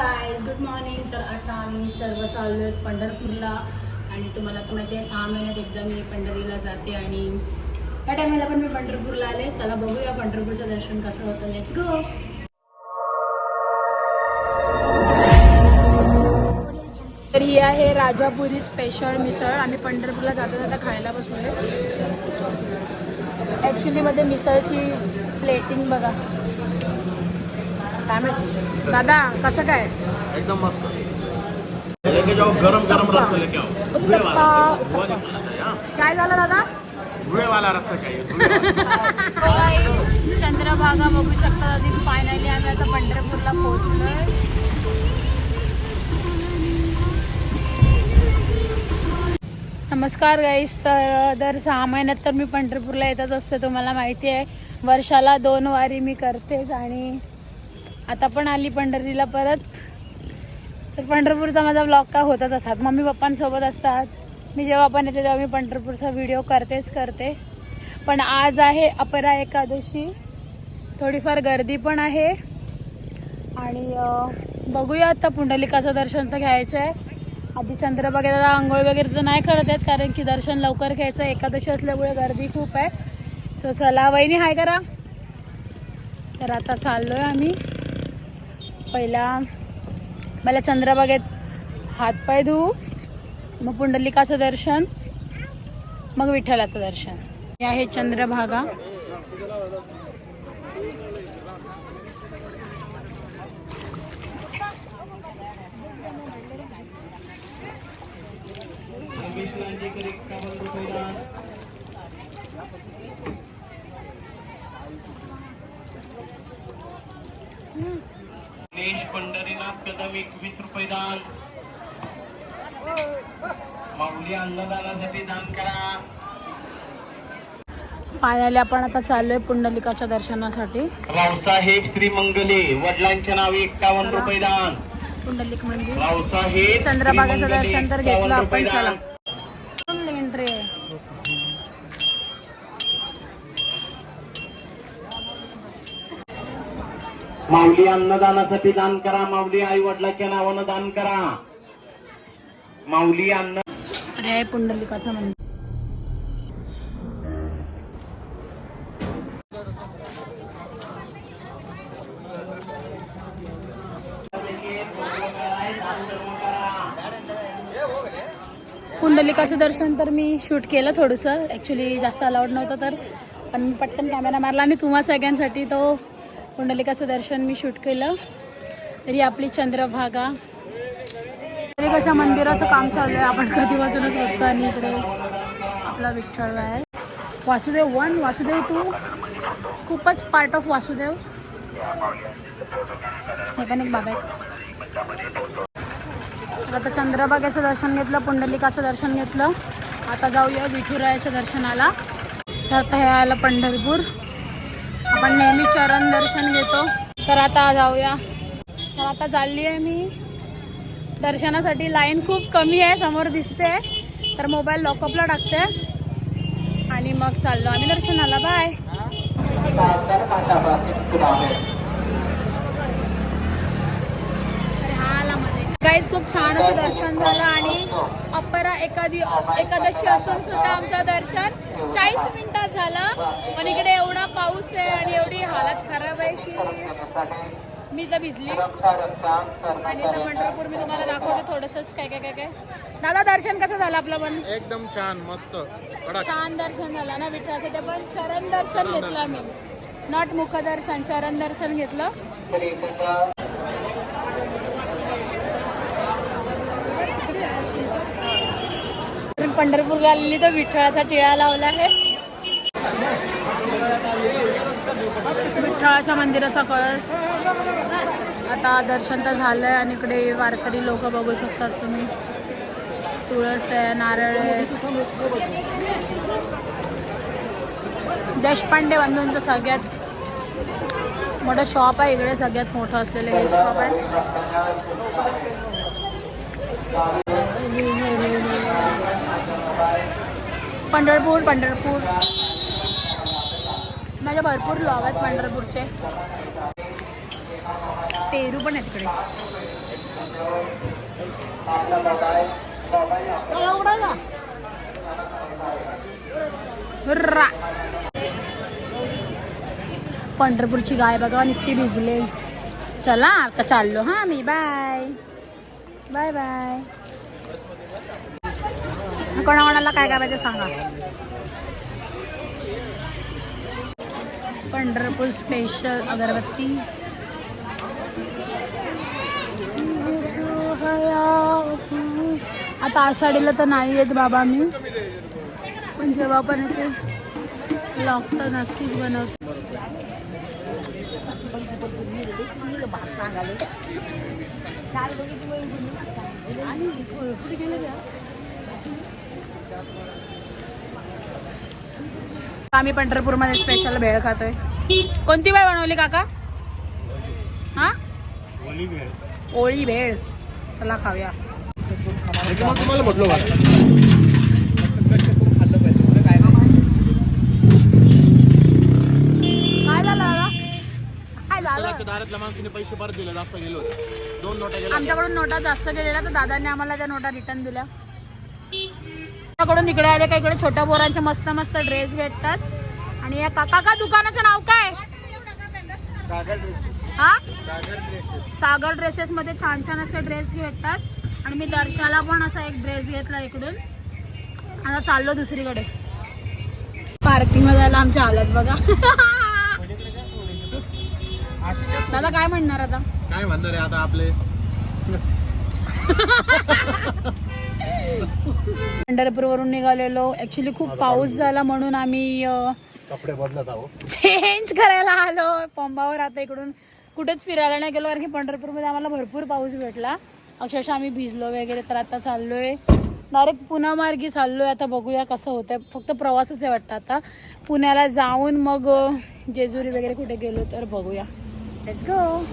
Guys, good morning. तर आता आम्ही सर्व चाललो आहेत पंढरपूरला आणि तुम्हाला तर माहिती आहे 6 महिन्यात एकदा मी पंढरीला जाते आणि या टायमाला पण मी पंढरपूरला आले. चला बघूया पंढरपूरचं दर्शन कसं होतं. Let's go. तर ही आहे राजापुरी स्पेशल मिसळ. आम्ही पंढरपूरला जाता जाता खायला बसलोय. ॲक्च्युली मध्ये मिसळची प्लेटिंग बघा काय माहिती. दादा कसं काय? एकदम मस्त. लेके जाओ, गरम गरम रस्सा लेके आओ. धुए वाला धुआ नहीं खाना चाहिए. हाँ, काय झालं दादा? धुए वाला रस्सा चाहिए. धुए वाला. चंद्रभागा बघू शकता. आधी फायनली आम्ही आता पंढरपूरला पोहोचलोय. नमस्कार गाईस. तर दर 6 महिन्यात तर मी पंढरपूरला येतच असते. तुम्हाला माहिती आहे वर्षाला 2 वारी मी करतेच आणि आता पण आली पंढरीला परत. तर पंढरपूरचा माझा ब्लॉग काय होतच असतात. मम्मी पप्पांसोबत असतात. मी जेव्हा पण येते तेव्हा मी पंढरपूरचा व्हिडिओ करते. पण आज आहे अपरा एकादशी. थोडीफार गर्दी पण आहे आणि बघूया आता पुंडलिकाचं दर्शन तर घ्यायचं आहे. आधी चंद्रभागेला आंघोळ वगैरे तर नाही करत आहेत कारण की दर्शन लवकर घ्यायचं. एकादशी असल्यामुळे गर्दी खूप आहे. सो चला वहिनी हाय करा. तर आता चाललोय आम्ही. मला चंद्रभागेत हातपाय धुवू, मग पुंडलिकाचं दर्शन, मग विठ्ठलाचं दर्शन. हे आहे चंद्रभागा. पंढरीनाथ कदम 21 रुपये दान. माऊली अन्नदानासाठी दान करा. फायनली आपण आता चाललोय पुंडलिकाच्या दर्शनासाठी. रावसाहेब श्रीमंगले वडिलांच्या नावे 51 रुपये दान. पुंडलिक मंदिर रावसाहेब चंद्रभागेचं दर्शन तर घेतलं आपण. चला एंट्री आहे. माऊली अन्नदानासाठी दान करा. माऊली आई वडिलांच्या नावानं दान करा. माऊली अन्न. अरे आहे पुंडलिकाचं मंदिर. पुंडलिकाचं दर्शन तर मी शूट केलं थोडंसं. ॲक्च्युली जास्त अलाउड नव्हतं तर पण मी पटकन कॅमेरा मारला आणि तुम्हा सगळ्यांसाठी तो पुंडलिकाचं दर्शन मी शूट केलं. तरी आपली चंद्रभागा पुंडलिकाच्या मंदिराचं काम चालू आहे. आपण कधी वाजूनच बघतो आणि इकडे आपला विठ्ठल आहे. वासुदेव 1 वासुदेव 2 खूपच पार्ट ऑफ वासुदेव. हे पण एक बाबा आहे. आता चंद्रभागेचं दर्शन घेतलं, पुंडलिकाचं दर्शन घेतलं. आता जाऊया विठुरायाच्या दर्शनाला. तर आता हे आलं पंढरपूर. आपण नेहमी चरण दर्शन घेतो. तर आता जाऊया. तर आता चालली आहे मी दर्शनासाठी. लाईन खूप कमी आहे, समोर दिसते. तर मोबाईल लॉकअपला टाकते आणि मग चाललो आम्ही दर्शनाला. बाय. गाईज खूप छान असं दर्शन झालं आणि अपरा एकादशी असून सुद्धा आमचं दर्शन 40 मिनिटात झालं. पण इकडे एवढा पाऊस आहे आणि एवढी हालत खराब आहे की मी तर भिजली. आणि तर पंढरपूर मी तुम्हाला दाखवते थोडंसंच काय. दादा दर्शन कसं झालं आपलं? पण एकदम छान मस्त छान दर्शन झालं ना विठ्ठलाचं. ते पण चरण दर्शन घेतलं मी, नॉट मुखदर्शन, चरण दर्शन घेतलं. पंढरपूरला आलेली तर विठ्ठलाचा टिळा लावला आहे. विठ्ठलाच्या मंदिराचा कळस. आता दर्शन तर झालंय आणि इकडे वारकरी लोक बघू शकतात तुम्ही. तुळस आहे, नारळ आहे. देशपांडे बंधूंचं सगळ्यात मोठं शॉप आहे इकडे. सगळ्यात मोठं असलेलं हे शॉप आहे. पंढरपूर माझे भरपूर ब्लॉग आहेत पंढरपूरचे. पेरू पण आहेत इकडे. हुर्रा. पंढरपूरची गाय बघा नुसती भिजले. चला आता चाललो हा मी. Bye bye bye. कोणाकोणाला काय करायचं सांगा. पंढरपूर स्पेशल अगरबत्ती. आता आषाढीला तर नाही येत बाबा मी, पण जेव्हा पण येते लागतं नक्कीच बनवतो. आम्ही पंढरपूरमध्ये स्पेशल भेळ खातोय. कोणती भेळ बनवली काका? हा ओळी भेळ. चला खाऊया. तुम्हाला म्हटलं बघा काय झालं दादा? काय झालं? दारातल्या माणसाने पैसे परत दिले, जास्त गेले होते. 2 नोटा गेल्या. आमच्याकडून नोटा जास्त गेलेल्या तर दादांनी आम्हाला त्या नोटा रिटर्न दिल्या. कडून इकडे आले का इकडे छोट्या पोरांचे मस्त मस्त ड्रेस भेटतात. आणि या काका दुकानाचं नाव काय? हा सागर ड्रेसेस मध्ये छान छान असे ड्रेस भेटतात. आणि मी दर्शाला पण असा एक ड्रेस घेतला इकडून. आता चाललो दुसरीकडे. पार्किंगला जायला आमची हालत बघा. दादा काय म्हणणार आता? काय म्हणणार आहे आता आपले. पंढरपूर वरून निघालेलो. ऍक्च्युली खूप पाऊस झाला म्हणून आम्ही कपडे बदलत आहोत. चेंज करायला आलो पंबावर. आता इकडून कुठेच फिरायला नाही गेलो कारण की पंढरपूरमध्ये आम्हाला भरपूर पाऊस भेटला. अक्षरशः आम्ही भिजलो वगैरे. तर आता चाललोय डायरेक्ट पुणा मार्गी चाललोय. आता बघूया कसं होतंय. फक्त प्रवासच आहे वाटतं. आता पुण्याला जाऊन मग जेजुरी वगैरे कुठे गेलो तर बघूया. Let's go.